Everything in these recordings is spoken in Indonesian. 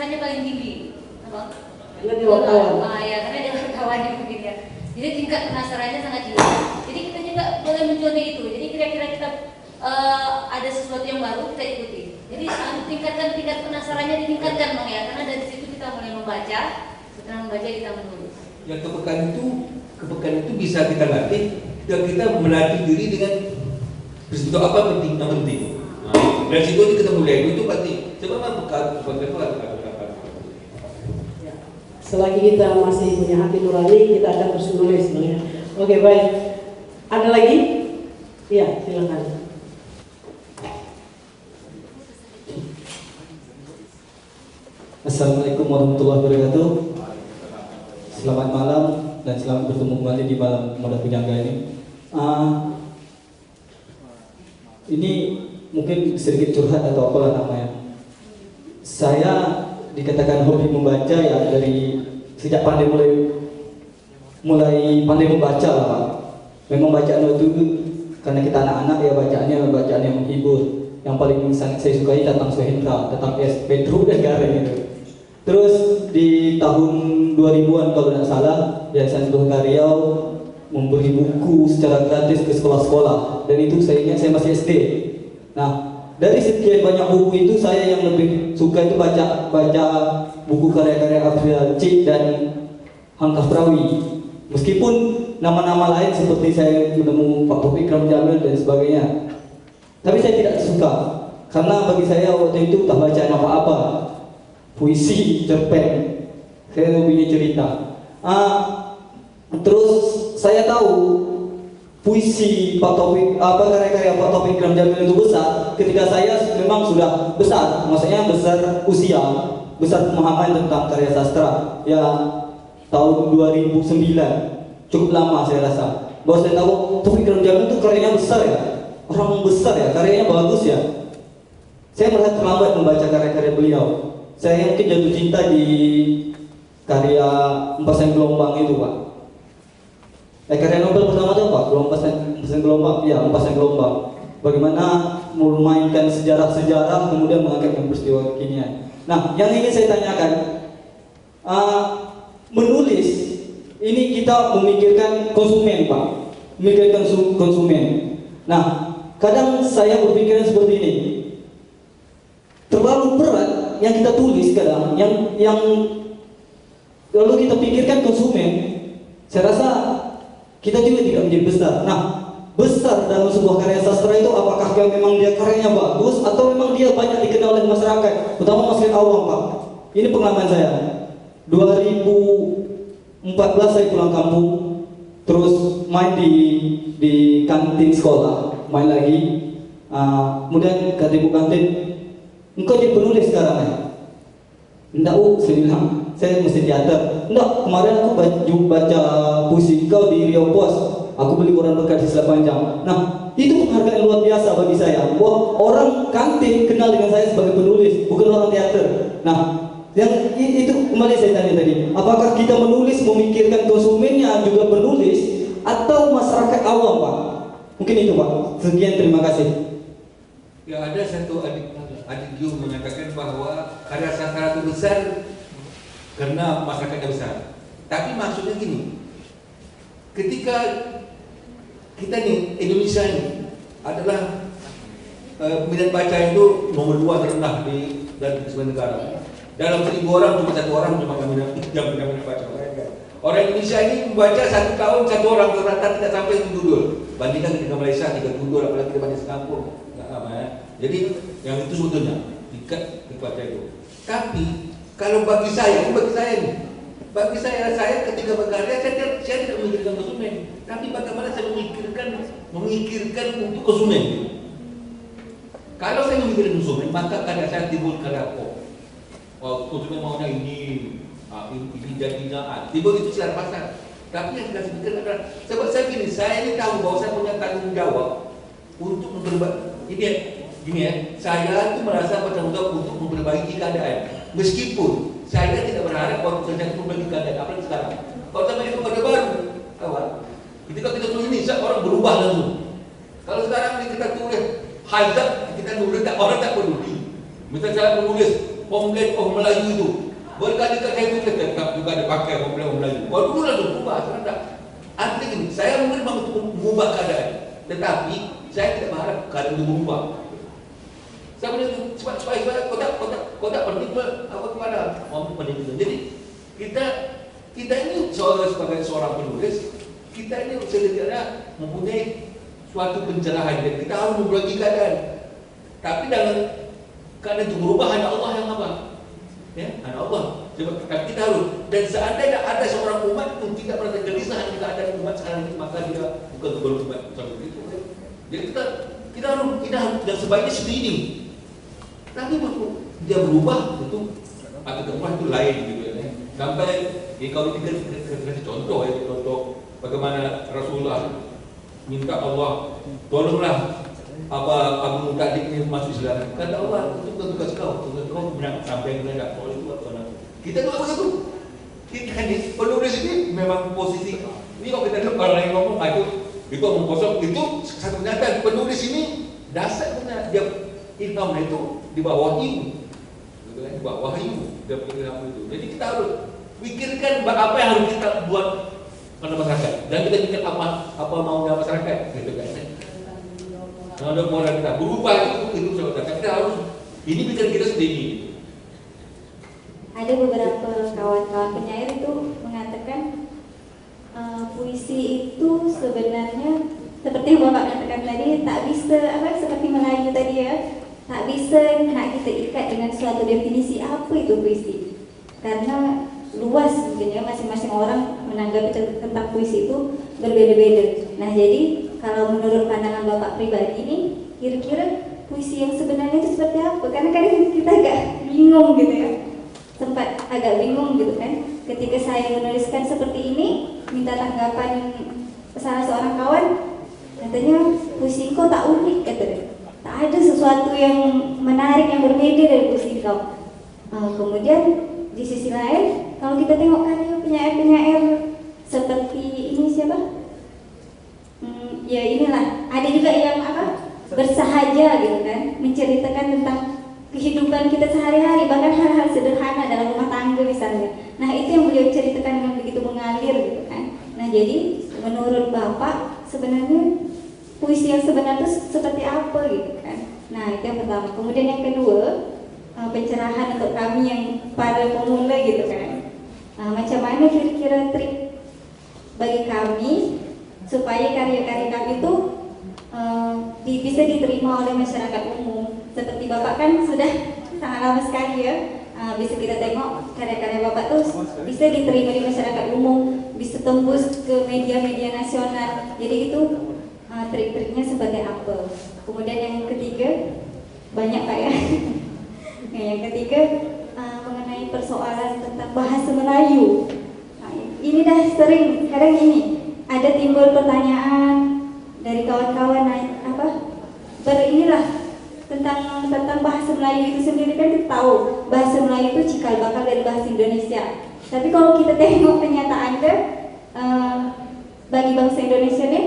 penasarannya paling tinggi. Apa? Karena dia wartawan. Ya, karena dia wartawan mungkin ya. Jadi tingkat penasarannya sangat tinggi. Jadi kita juga boleh mencontoh itu. Jadi kira-kira kita ada sesuatu yang baru kita ikuti. Jadi tingkatkan tingkat penasarannya, ditingkatkan Bang ya. Karena dari situ kita mulai membaca. Setelah membaca kita menulis. Ya, kepekaan itu bisa kita latih dan kita melatih diri dengan untuk apa penting, yang penting. Nah, dari situ kita mulai itu penting. Coba membuka Selagi kita masih punya hati nurani, kita akan terus menulis sebenarnya. Oke, baik. Ada lagi? Iya, silakan. Assalamualaikum warahmatullahi wabarakatuh. Selamat malam dan selamat bertemu kembali di malam Muda Penyangga ini. Ini mungkin sedikit curhat atau apalah namanya. Saya dikatakan hobi membaca ya dari sejak mulai pandai membaca lah Pak. Memang bacaan itu karena kita anak-anak ya bacaan yang menghibur. Yang paling sangat saya sukai Tatang Suhendra, Tatang S. Pedro dan Gareng itu. Terus di tahun 2000-an kalau tidak salah Yayasan Doha Riau memberi buku secara gratis ke sekolah-sekolah dan itu saya ingat saya masih SD. Nah, dari sekian banyak buku itu saya yang lebih suka itu baca buku karya-karya Afril Cik dan Hangkah Prawi. Meskipun nama-nama lain seperti saya menemu Pak Taufik Ikram Jamil dan sebagainya, tapi saya tidak suka karena bagi saya waktu itu tak baca apa-apa, puisi, cerpen, saya lebihnya cerita. Terus saya tahu puisi Pak Taufik, karya-karya Pak Taufik Ikram Jamil itu besar ketika saya memang sudah besar, maksudnya besar usia, besar pemahaman tentang karya sastra. Ya tahun 2009 cukup lama saya rasa bahwa saya tahu Taufik Ikram Jamil itu karyanya besar ya, orang besar ya, karyanya bagus ya. Saya merasa terlambat membaca karya-karya beliau. Saya mungkin jatuh cinta di karya Empasan Gelombang itu Pak. Karya Nobel pertama itu apa? Empasan Gelombang, ya Empasan Gelombang. Bagaimana memainkan sejarah-sejarah kemudian mengangkat peristiwa kekinian. Nah, yang ingin saya tanyakan, menulis ini kita memikirkan konsumen Pak, memikirkan konsumen. Nah, kadang saya berpikiran seperti ini, terlalu berat yang kita tulis kadang, yang lalu kita pikirkan konsumen. Saya rasa kita juga tidak menjadi besar. Nah, besar dalam sebuah karya sastra itu apakah memang dia karyanya bagus atau memang dia banyak dikenal oleh masyarakat, terutama masyarakat awam Pak. Ini pengalaman saya. 2014 saya pulang kampung, terus main di kantin sekolah, main lagi. Kemudian kata ibu kantin, engkau jadi penulis sekarang ya? Enggak, saya bilang, saya mesti teater. Enggak, kemarin aku baca puisi kau di Riau Pos. Aku beli koran bekas di Selat Panjang. Nah, itu penghargaan luar biasa bagi saya. Wah, orang kantin kenal dengan saya sebagai penulis, bukan orang teater. Nah, yang itu kembali saya tanya tadi, apakah kita menulis memikirkan konsumennya juga penulis atau masyarakat awam Pak? Mungkin itu Pak. Sekian, terima kasih. Ya, ada satu adik Yu mengatakan bahwa karya sastra itu besar karena masyarakatnya besar. Tapi maksudnya gini, ketika kita nih Indonesia ini adalah minat baca itu nomor 2 terendah dari sebuah negara. Dalam 1000 orang cuma 1 orang cuma yang minat baca. Orang Indonesia ini membaca 1 tahun 1 orang rata-rata tidak sampai 1 judul. Bandingkan dengan Malaysia 3 judul, apalagi kita baca Singapura. Jadi yang itu sebetulnya tingkat baca itu. Tapi kalau bagi saya ketika berkarya saya tidak memikirkan konsumen, tapi bagaimana saya memikirkan untuk konsumen. Kalau saya memikirkan konsumen, maka karya saya timbul karya pop. Konsumen maunya ini jadinya timbul itu secara pasar. Tapi yang kita pikirkan adalah sebab saya gini, saya ini tahu bahwa saya punya tanggung jawab untuk memperbaiki. Gini ya, saya itu merasa bertanggung jawab untuk memperbaiki keadaan. Meskipun saya tidak berharap bahwa kerja itu memperbaiki keadaan, apalagi sekarang. Kalau sampai itu pada baru, kawan. Ketika kita tulis ini, orang berubah langsung. Kalau sekarang kita tulis hazard, kita nulis orang tak peduli. Misalnya saya menulis homeland of Melayu itu. Berkali-kali saya itu tetap juga ada pakai homeland of Melayu. Kalau dulu lalu berubah, sekarang tak. Artinya gini, saya mungkin memang untuk mengubah keadaan, tetapi saya tidak berharap keadaan itu berubah. Saya boleh supaya kotak penting apa kepada orang pendidikan. Jadi kita ini sebagai seorang penulis, kita ini setidaknya mempunyai suatu pencerahan dan kita harus membagi keadaan. Tapi dalam keadaan itu berubah hanya Allah yang apa? Ya, hanya Allah. Tapi kita harus. Dan seandainya ada seorang umat yang tidak pernah tergelisah dengan keadaan umat sekarang ini, maka dia bukan kebetulan umat seperti itu. Jadi kita harus dan sebaiknya seperti ini. Tapi dia berubah itu atau berubah itu lain gitu ya. Sampai kalau kita kasih contoh ya, contoh bagaimana Rasulullah minta Allah tolonglah Abu Muttalib ini masuk Islam. Kata Allah, itu bukan tugas kau menang sampai yang tidak boleh buat orang. Kita juga begitu. Kita ini penulis ini memang posisi. Ini kalau kita lihat orang lain ngomong itu omong kosong, itu satu kenyataan. Penulis ini dasarnya dia ilhamnya itu di bawah wahyu, gitu kan? Di bawah wahyu dia punya ilham itu. Jadi kita harus pikirkan apa yang harus kita buat pada masyarakat dan kita pikir apa maunya masyarakat, gitu kan? Nah, ada moral kita berubah itu saudara. Kita harus ini pikiran kita sendiri. Ada beberapa kawan-kawan penyair itu mengatakan puisi itu sebenarnya seperti yang Bapak katakan tadi tak bisa seperti Melayu tadi ya, tak bisa nak kita ikat dengan suatu definisi apa itu puisi, karena luas mungkin ya, masing-masing orang menanggapi tentang puisi itu berbeda-beda. Nah jadi kalau menurut pandangan Bapak pribadi ini, kira-kira puisi yang sebenarnya itu seperti apa? Karena kadang kita agak bingung gitu ya, sempat agak bingung gitu kan. Ketika saya menuliskan seperti ini, minta tanggapan salah seorang kawan, katanya puisi kau tak unik katanya. Tak ada sesuatu yang menarik yang berbeda dari puisi kau. Kemudian di sisi lain, kalau kita tengok karya penyair-penyair seperti ini siapa? Ya inilah, ada juga yang bersahaja gitu kan, menceritakan tentang kehidupan kita sehari-hari, bahkan hal-hal sederhana dalam rumah tangga misalnya. Nah itu yang beliau ceritakan dengan begitu mengalir gitu kan. Nah jadi menurut Bapak sebenarnya puisi yang sebenarnya itu seperti apa gitu kan. Nah itu yang pertama. Kemudian yang kedua, pencerahan untuk kami yang para pemula gitu kan. Macam mana kira-kira trik bagi kami supaya karya-karya kami itu bisa diterima oleh masyarakat umum. Seperti Bapak kan sudah sangat lama sekali ya, bisa kita tengok karya-karya Bapak tuh bisa diterima di masyarakat umum, bisa tembus ke media-media nasional. Jadi itu trik-triknya seperti apa. Kemudian yang ketiga, banyak Pak ya. Yang ketiga mengenai persoalan tentang bahasa Melayu. Ini dah sering, kadang ini ada timbul pertanyaan dari kawan-kawan berinilah tentang bahasa Melayu itu sendiri. Kan kita tahu bahasa Melayu itu cikal bakal dari bahasa Indonesia. Tapi kalau kita tengok kenyataannya bagi bangsa Indonesia nih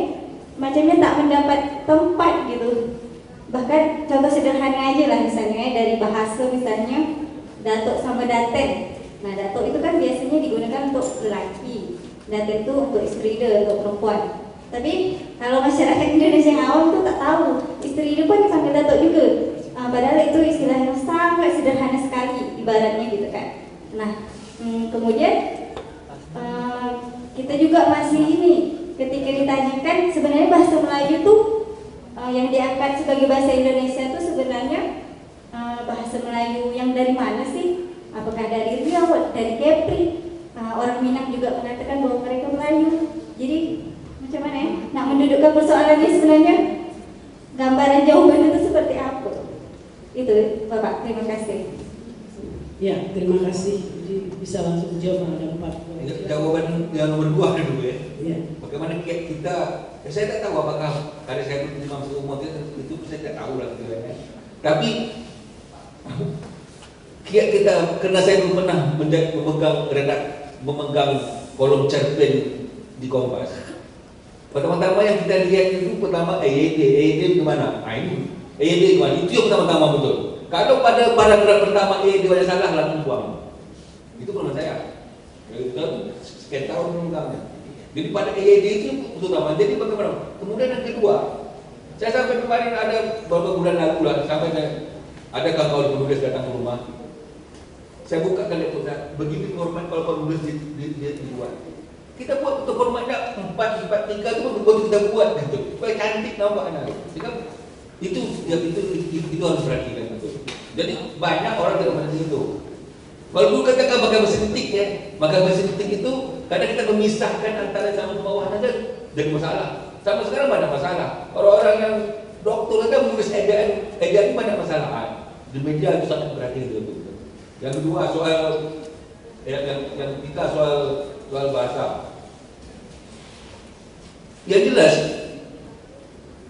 macamnya tak mendapat tempat gitu. Bahkan contoh sederhana aja lah misalnya dari bahasa misalnya datuk sama daten. Nah datuk itu kan biasanya digunakan untuk lelaki, daten itu untuk istri dia, untuk perempuan. Tapi kalau masyarakat Indonesia yang awam tuh tak tahu istri dia pun dipanggil datuk juga. Padahal itu istilah yang sangat sederhana sekali ibaratnya gitu kan. Nah kemudian kita juga masih ini ketika ditanyakan sebenarnya bahasa Melayu tuh yang diangkat sebagai bahasa Indonesia itu sebenarnya bahasa Melayu yang dari mana sih? Apakah dari Riau, dari Kepri? Orang Minang juga mengatakan bahwa mereka Melayu. Jadi macam mana ya? Nak mendudukkan persoalannya sebenarnya gambaran jawaban itu seperti apa? Itu Bapak, terima kasih. Ya, terima kasih. Jadi bisa langsung jawab ada 4. Jawaban yang nomor 2 dulu ya. Ya. Bagaimana kita? Saya tak tahu apakah karya saya itu masuk umur itu saya tak tahu lah gitu ya. Tapi kita karena saya belum pernah memegang kolom cerpen di Kompas. Pertama-tama yang kita lihat itu pertama EYD gimana? Ini EYD gimana? Itu yang pertama-tama betul. Kalau pada paragraf pertama dia ada salah, langsung buang. Itu pengalaman saya. Itu sekian tahun mengungkapnya. Jadi pada EED itu utama. Jadi bagaimana? Kemudian yang kedua, saya sampai kemarin ada beberapa bulan lalu lah, sampai ada kawan-kawan penulis datang ke rumah. Saya buka kali itu, begini format kalau penulis dibuat. Kita buat untuk formatnya 4-4-3 itu betul kita buat gitu. Supaya cantik nampaknya. Itu harus perhatikan betul. Jadi banyak orang tidak mengerti itu. Kalau dulu katakan bagai mesin tik ya, bagai mesin tik itu kadang kita memisahkan antara sama bawah saja jadi masalah. Sama sekarang banyak masalah. Orang-orang yang doktor kan menulis ejaan banyak masalah. Di media itu sangat berhati-hati betul. Yang kedua soal yang kita soal bahasa. Yang jelas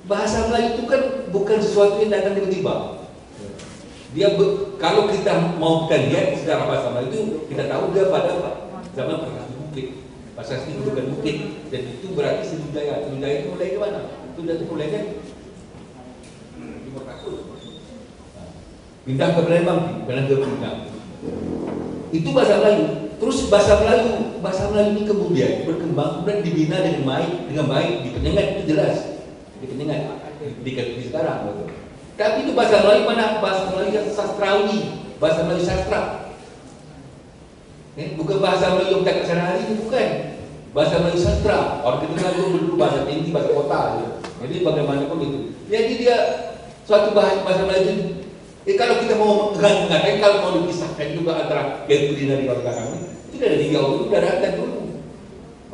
bahasa Melayu itu kan bukan sesuatu yang datang tiba-tiba. Kalau kita mau kita lihat secara bahasa Melayu itu kita tahu dia pada zaman prasasti bukit. Prasasti bukan bukit, dan itu berarti Sriwijaya. Sriwijaya itu mulai dari mana? Itu mulainya Timur Takut. Pindah ke Palembang, pindah ke Pinang. Itu bahasa Melayu. Terus bahasa Melayu ini kemudian berkembang, kemudian dibina dengan baik di Penyengat, itu jelas. Di Penyengat, di sekarang. Betul. Tapi itu bahasa Melayu mana? Bahasa Melayu yang sastrawi, bahasa Melayu sastra. Bukan bahasa Melayu yang kita sehari-hari, bukan. Bahasa Melayu sastra. Orang kita kan dulu bahasa tinggi, bahasa kota. Jadi bagaimanapun itu. Jadi dia suatu bahasa Melayu. Kalau kita mau mengatakan, kalau mau dipisahkan juga antara Gayatri dari orang itu dari Riau itu udah datang dulu.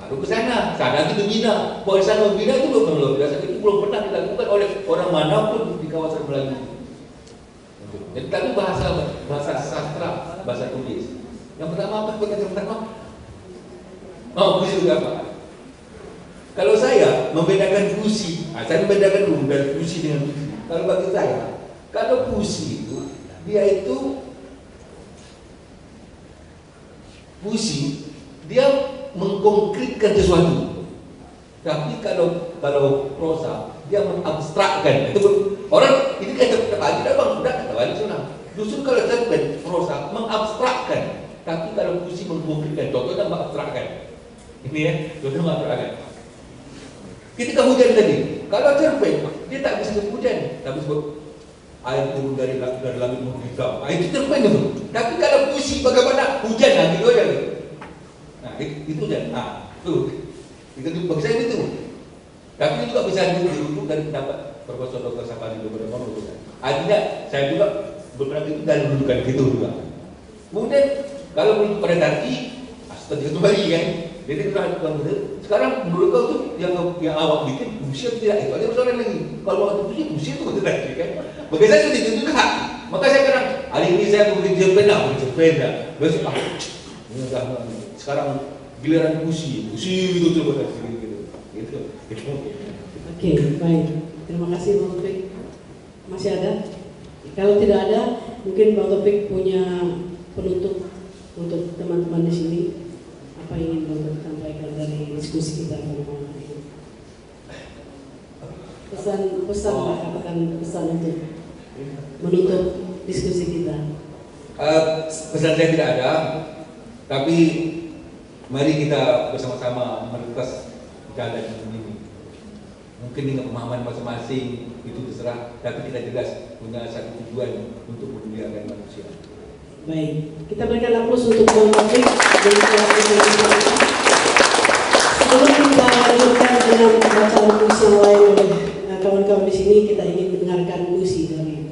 Baru ke sana itu dibina. Bahwa sana membina itu belum luar biasa. Itu belum pernah dilakukan oleh orang manapun di kawasan Melayu. Jadi tapi bahasa sastra, bahasa tulis. Yang pertama apa? Yang pertama, puisi itu apa? Kalau saya membedakan puisi, saya membedakan dulu dari puisi dengan puisi. Kalau bagi saya, kalau puisi itu dia mengkonkretkan sesuatu. Tapi kalau prosa dia mengabstrakkan. Itu orang ini kata pagi dah bang, sudah kata balik sana. Justru kalau cerpen prosa mengabstrakkan. Tapi kalau puisi mengkonkretkan, contohnya mengabstrakkan. Ini ya, contohnya mengabstrakkan. Ketika hujan tadi, kalau cerpen dia tak bisa sebut hujan, tapi sebut air turun dari langit menghitam. Itu cerpen itu. Tapi kalau puisi bagaimana hujan, gitu aja. Nah, itu hujan. Itu bagi saya itu. Tapi itu juga bisa dirujuk dari pendapat Profesor Dr. Sapadi Dr. Artinya saya juga beberapa itu dari rujukan gitu juga. Kemudian kalau menurut pada tadi, seperti itu kembali kan. Jadi sekarang menurut kau tuh yang awak bikin puisi atau tidak, itu ada persoalan lagi. Kalau waktu puisi itu betul tadi kan. Bagi saya seperti itu juga. Maka saya kadang hari ini saya bekerja pena, besok sekarang giliran puisi itu coba gitu. Oke, baik. Terima kasih Bang Taufik. Masih ada? Kalau tidak ada, mungkin Bang Taufik punya penutup untuk teman-teman di sini. Apa yang ingin Bang Taufik sampaikan dari diskusi kita pada malam ini? Pesan lah, katakan pesan untuk menutup diskusi kita. Pesan saya tidak ada, tapi mari kita bersama-sama meretas jalan ini. Mungkin dengan pemahaman masing-masing itu terserah, tapi kita jelas punya satu tujuan untuk memuliakan manusia. Baik, kita berikan aplaus untuk Bang Taufik dan sebelum kita lanjutkan dengan bacaan puisi yang lain oleh kawan-kawan di sini, kita ingin mendengarkan puisi dari